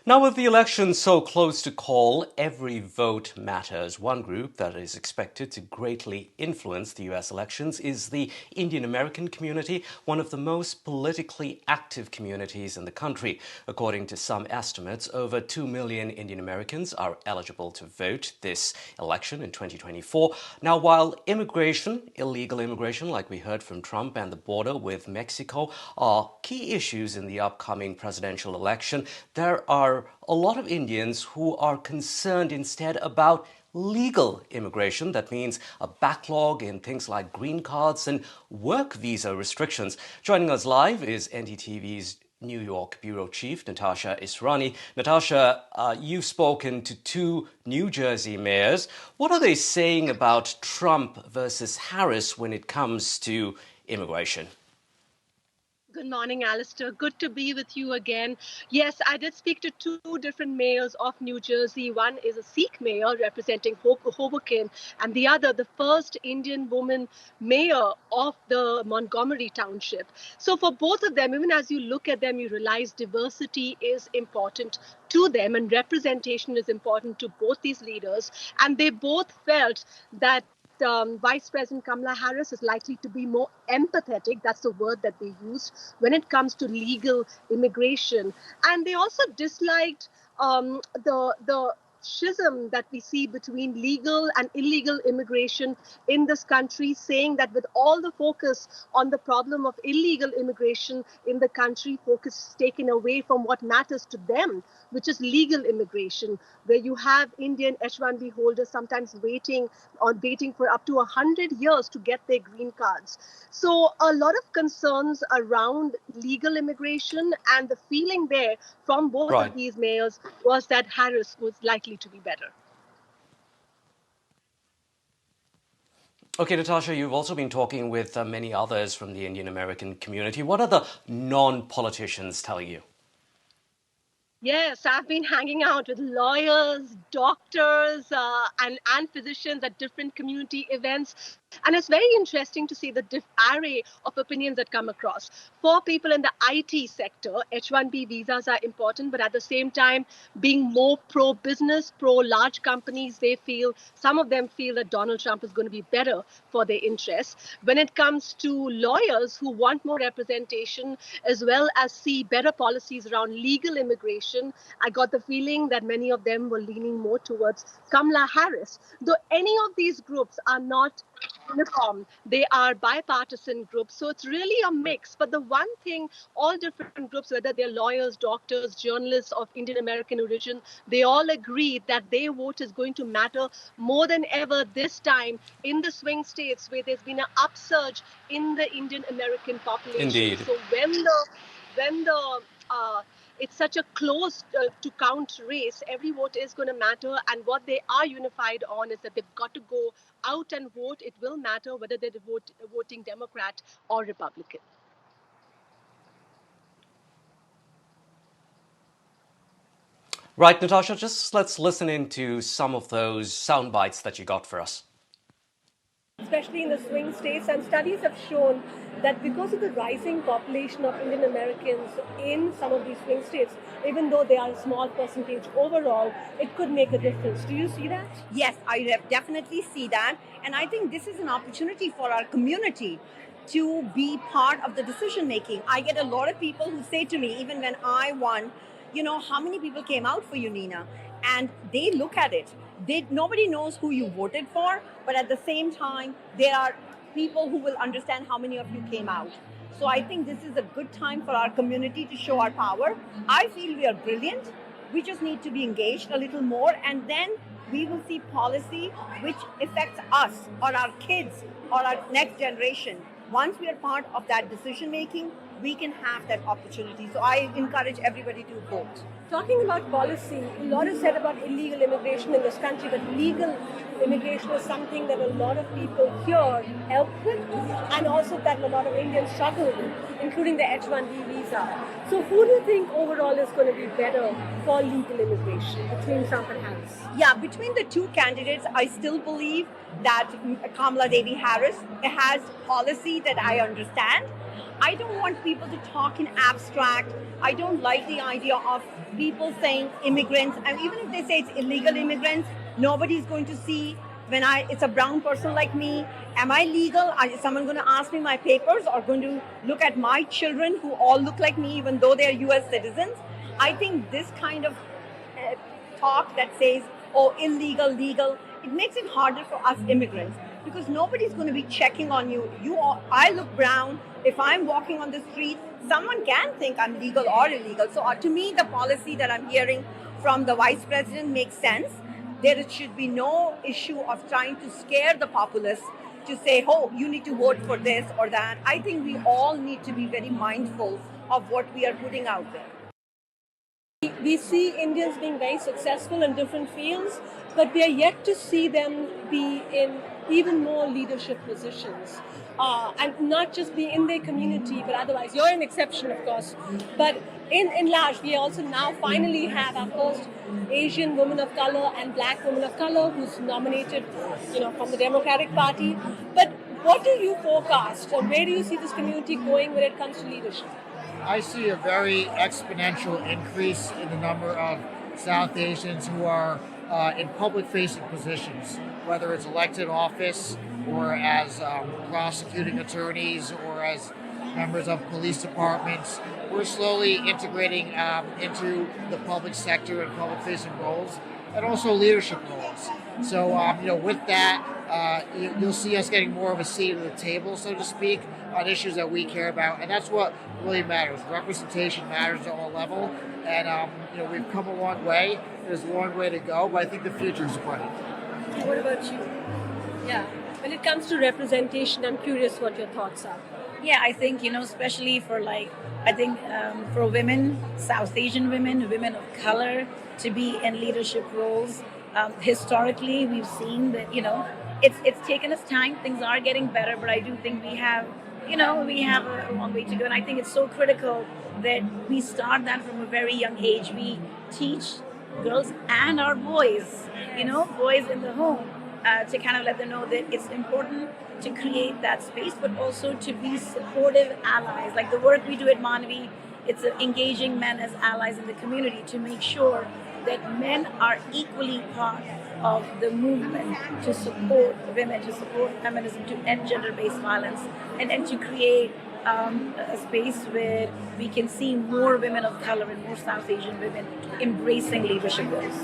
Now, with the election so close to call, every vote matters. One group that is expected to greatly influence the US elections is the Indian American community, one of the most politically active communities in the country. According to some estimates, over 2 million Indian Americans are eligible to vote this election in 2024. Now, while immigration, illegal immigration, like we heard from Trump, and the border with Mexico are key issues in the upcoming presidential election, there are a lot of Indians who are concerned instead about legal immigration. That means a backlog in things like green cards and work visa restrictions. Joining us live is NDTV's New York Bureau Chief, Natasha Israni. Natasha, you've spoken to two New Jersey mayors. What are they saying about Trump versus Harris when it comes to immigration? Good morning, Alistair. Good to be with you again. Yes, I did speak to two different mayors of New Jersey. One is a Sikh mayor representing Hoboken, and the other, the first Indian woman mayor of the Montgomery township. So for both of them, even as you look at them, you realize diversity is important to them and representation is important to both these leaders. And they both felt that Vice President Kamala Harris is likely to be more empathetic. That's the word that they used when it comes to legal immigration. And they also disliked the schism that we see between legal and illegal immigration in this country, saying that with all the focus on the problem of illegal immigration in the country, focus is taken away from what matters to them, which is legal immigration, where you have Indian H-1B holders sometimes waiting for up to 100 years to get their green cards. So a lot of concerns around legal immigration, and the feeling there from both of these mayors was that Harris was likely to be better. Okay, Natasha, you've also been talking with many others from the Indian American community. What are the non-politicians telling you? Yes, I've been hanging out with lawyers, doctors, and physicians at different community events. And it's very interesting to see the array of opinions that come across. For people in the IT sector, H-1B visas are important, but at the same time, being more pro-business, pro-large companies, some of them feel that Donald Trump is going to be better for their interests. When it comes to lawyers who want more representation, as well as see better policies around legal immigration, I got the feeling that many of them were leaning more towards Kamala Harris. Though any of these groups are not uniform, they are bipartisan groups. So it's really a mix. But the one thing, all different groups, whether they're lawyers, doctors, journalists of Indian American origin, they all agree that their vote is going to matter more than ever this time in the swing states where there's been an upsurge in the Indian American population. Indeed. So when the it's such a close to count race, every vote is going to matter. And what they are unified on is that they've got to go out and vote. It will matter whether they're voting Democrat or Republican. Right, Natasha, just let's listen into some of those sound bites that you got for us. Especially in the swing states, and studies have shown that because of the rising population of Indian Americans in some of these swing states, even though they are a small percentage overall, it could make a difference. Do you see that? Yes, I definitely see that. And I think this is an opportunity for our community to be part of the decision making. I get a lot of people who say to me, even when I won, how many people came out for you, Neena? And they look at it. Nobody knows who you voted for, but at the same time, there are people who will understand how many of you came out. So I think this is a good time for our community to show our power. I feel we are brilliant. We just need to be engaged a little more, and then we will see policy which affects us or our kids or our next generation. Once we are part of that decision making, we can have that opportunity. So I encourage everybody to vote. Talking about policy, a lot is said about illegal immigration in this country, but legal immigration is something that a lot of people here help with, and also that a lot of Indians struggle with, including the H-1B visa. So who do you think overall is going to be better for legal immigration between Trump and Harris? Yeah, between the two candidates, I still believe that Kamala Devi Harris has policy that I understand. I don't want people to talk in abstract. I don't like the idea of people saying immigrants, and even if they say it's illegal immigrants, nobody's going to see when it's a brown person like me. Am I legal? Is someone going to ask me my papers, or going to look at my children who all look like me even though they're US citizens? I think this kind of talk that says, oh, illegal, legal, it makes it harder for us immigrants, because nobody's going to be checking on you. I look brown. If I'm walking on the street, someone can think I'm legal or illegal. So to me, the policy that I'm hearing from the vice president makes sense. There should be no issue of trying to scare the populace to say, oh, you need to vote for this or that. I think we all need to be very mindful of what we are putting out there. We see Indians being very successful in different fields, but we are yet to see them be in even more leadership positions. And not just be in their community, but otherwise. You're an exception, of course. But in large, we also now finally have our first Asian woman of color and black woman of color who's nominated, from the Democratic Party. But what do you forecast, or where do you see this community going when it comes to leadership? I see a very exponential increase in the number of South Asians who are in public-facing positions, whether it's elected office or as prosecuting attorneys or as members of police departments. We're slowly integrating into the public sector and public-facing roles, and also leadership roles. So, with that, you'll see us getting more of a seat at the table, so to speak, on issues that we care about, and that's what really matters. Representation matters at all level, and we've come a long way. There's a long way to go, but I think the future is bright. What about you? Yeah, when it comes to representation, I'm curious what your thoughts are. Yeah, I think, especially for for women, South Asian women, women of color, to be in leadership roles. Historically, we've seen that, it's taken us time. Things are getting better, but I do think we have a long way to go. And I think it's so critical that we start that from a very young age. We teach girls and our boys, boys in the home, to kind of let them know that it's important to create that space, but also to be supportive allies. Like the work we do at Manavi, it's engaging men as allies in the community to make sure that men are equally part of the movement to support women, to support feminism, to end gender-based violence, and to create a space where we can see more women of color and more South Asian women embracing leadership roles.